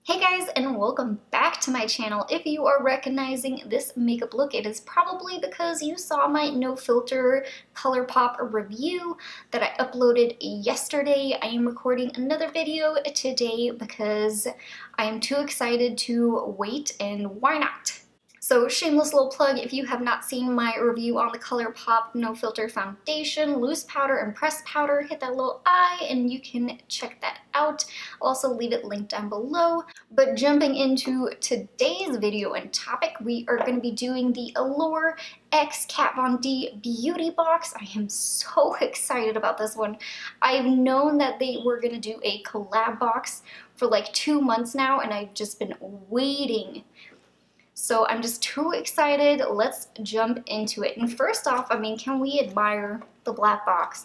Hey guys, and welcome back to my channel. If you are recognizing this makeup look, it is probably because you saw my no filter ColourPop review that I uploaded yesterday. I am recording another video today because I am too excited to wait, and why not? So shameless little plug, if you have not seen my review on the ColourPop No Filter Foundation, Loose Powder and Pressed Powder, hit that little I and you can check that out. I'll also leave it linked down below. But jumping into today's video and topic, we are going to be doing the Allure X Kat Von D Beauty Box. I am so excited about this one. I've known that they were going to do a collab box for like 2 months now, and I've just been waiting. So I'm just too excited. Let's jump into it. And first off, can we admire the black box?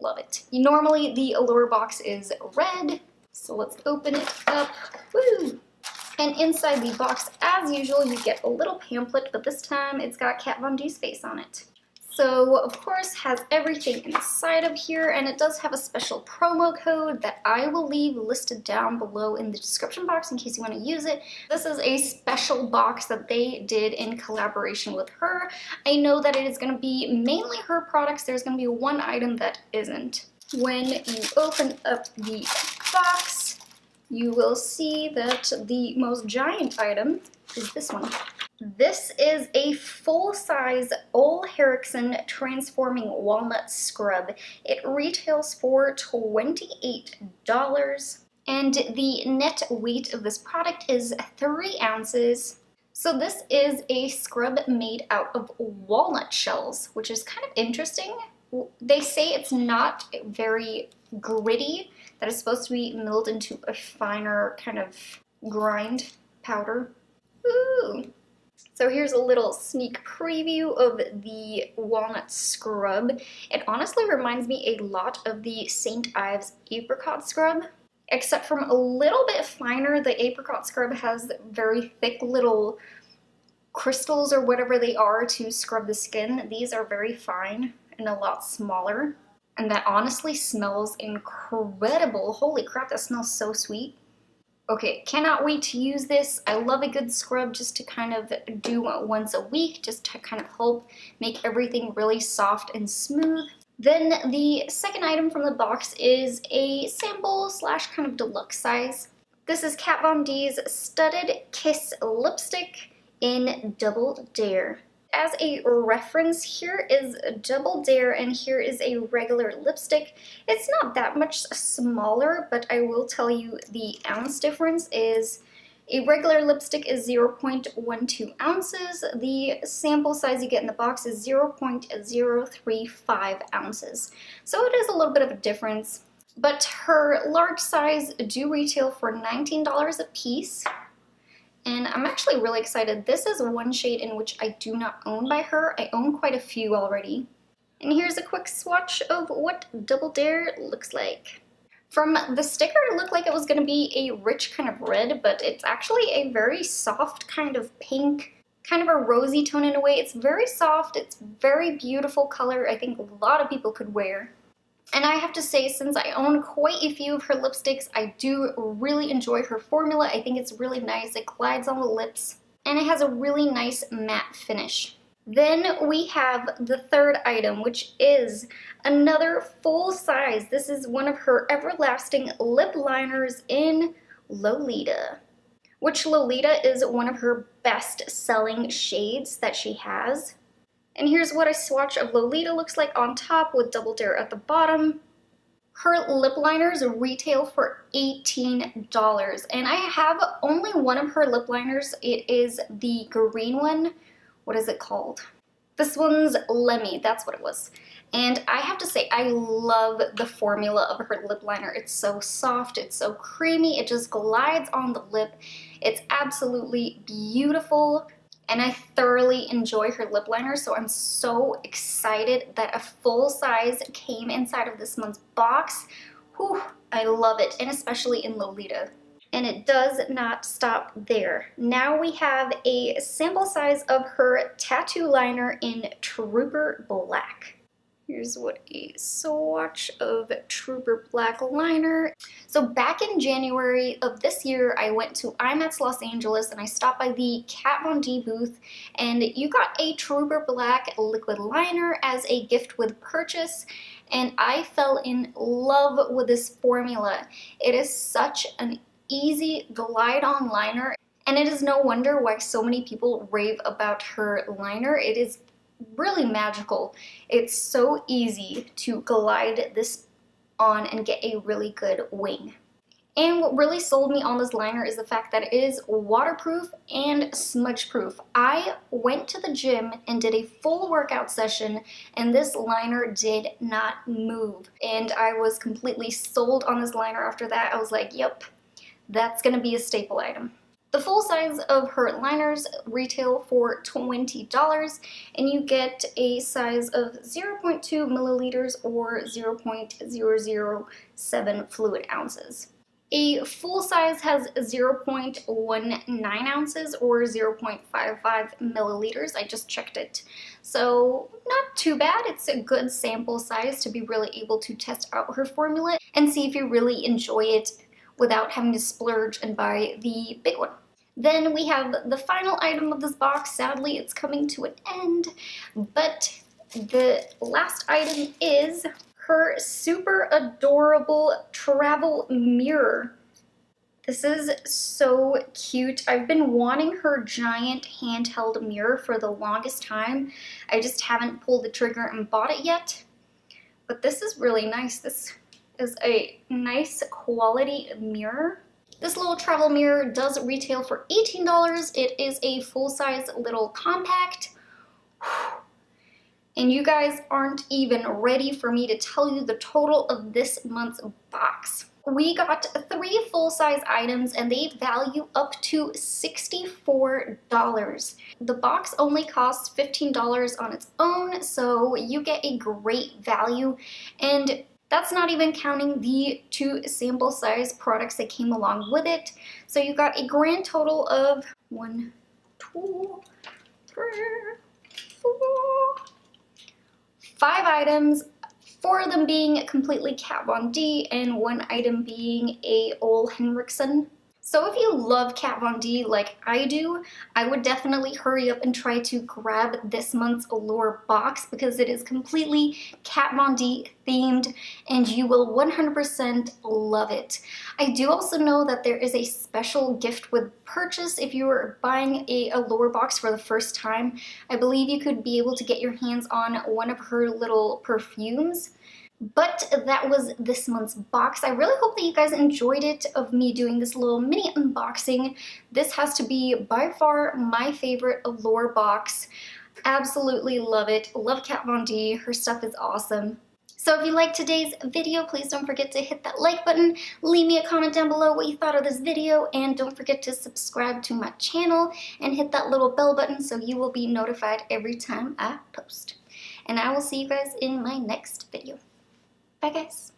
Love it. Normally the Allure box is red, so let's open it up. Woo! And inside the box, as usual, you get a little pamphlet, but this time it's got Kat Von D's face on it. So, of course, has everything inside of here, and it does have a special promo code that I will leave listed down below in the description box in case you want to use it. This is a special box that they did in collaboration with her. I know that it is going to be mainly her products. There's going to be one item that isn't. When you open up the box, you will see that the most giant item is this one. This is a full-size Ole Henriksen Transforming Walnut Scrub. It retails for $28, and the net weight of this product is 3 ounces. So this is a scrub made out of walnut shells, which is kind of interesting. They say it's not very gritty, that it's supposed to be milled into a finer kind of grind powder. Ooh! So here's a little sneak preview of the walnut scrub. It honestly reminds me a lot of the St. Ives apricot scrub, except from a little bit finer. The apricot scrub has very thick little crystals or whatever they are to scrub the skin. These are very fine and a lot smaller, and that honestly smells incredible. Holy crap, that smells so sweet. Okay, cannot wait to use this. I love a good scrub just to kind of do once a week, just to kind of help make everything really soft and smooth. Then the second item from the box is a sample slash kind of deluxe size. This is Kat Von D's Studded Kiss Lipstick in Double Dare. As a reference, here is Double Dare and here is a regular lipstick. It's not that much smaller, but I will tell you the ounce difference is a regular lipstick is 0.12 ounces. The sample size you get in the box is 0.035 ounces. So it is a little bit of a difference, but her large size do retail for $19 a piece. And I'm actually really excited. This is one shade in which I do not own by her. I own quite a few already. And here's a quick swatch of what Double Dare looks like. From the sticker, it looked like it was going to be a rich kind of red, but it's actually a very soft kind of pink, kind of a rosy tone in a way. It's very soft. It's very beautiful color. I think a lot of people could wear. And I have to say, since I own quite a few of her lipsticks, I do really enjoy her formula. I think it's really nice. It glides on the lips, and it has a really nice matte finish. Then we have the third item, which is another full size. This is one of her Everlasting lip liners in Lolita, which Lolita is one of her best-selling shades that she has. And here's what a swatch of Lolita looks like on top with Double Dare at the bottom. Her lip liners retail for $18, and I have only one of her lip liners. It is the green one. What is it called? This one's Lemmy, that's what it was. And I have to say, I love the formula of her lip liner. It's so soft, it's so creamy, it just glides on the lip. It's absolutely beautiful. And I thoroughly enjoy her lip liner, so I'm so excited that a full size came inside of this month's box. Whew, I love it, and especially in Lolita. And it does not stop there. Now we have a sample size of her tattoo liner in Trooper Black. Here's what a swatch of Trooper Black liner. So back in January of this year, I went to IMAX Los Angeles and I stopped by the Kat Von D booth, and you got a Trooper Black liquid liner as a gift with purchase, and I fell in love with this formula. It is such an easy glide on liner, and it is no wonder why so many people rave about her liner. It is really magical. It's so easy to glide this on and get a really good wing. And what really sold me on this liner is the fact that it is waterproof and smudge proof. I went to the gym and did a full workout session, and this liner did not move. And I was completely sold on this liner after that. I was like, yep, that's gonna be a staple item. The full size of her liners retail for $20, and you get a size of 0.2 milliliters or 0.007 fluid ounces. A full size has 0.19 ounces or 0.55 milliliters. I just checked it. So not too bad. It's a good sample size to be really able to test out her formula and see if you really enjoy it without having to splurge and buy the big one. Then we have the final item of this box. Sadly, it's coming to an end, but the last item is her super adorable travel mirror. This is so cute. I've been wanting her giant handheld mirror for the longest time. I just haven't pulled the trigger and bought it yet, but this is really nice. This is a nice quality mirror. This little travel mirror does retail for $18. It is a full-size little compact. And you guys aren't even ready for me to tell you the total of this month's box. We got 3 full-size items and they value up to $64. The box only costs $15 on its own, so you get a great value, and that's not even counting the 2 sample size products that came along with it. So you got a grand total of 1, 2, 3, 4, 5 items, 4 of them being completely Kat Von D and 1 item being a Ole Henriksen. So if you love Kat Von D like I do, I would definitely hurry up and try to grab this month's Allure box because it is completely Kat Von D themed and you will 100% love it. I do also know that there is a special gift with purchase if you are buying a Allure box for the first time. I believe you could be able to get your hands on one of her little perfumes. But that was this month's box. I really hope that you guys enjoyed it of me doing this little mini unboxing. This has to be by far my favorite Allure box. Absolutely love it. Love Kat Von D. Her stuff is awesome. So if you liked today's video, please don't forget to hit that like button, leave me a comment down below what you thought of this video, and don't forget to subscribe to my channel and hit that little bell button so you will be notified every time I post. And I will see you guys in my next video. Bye guys.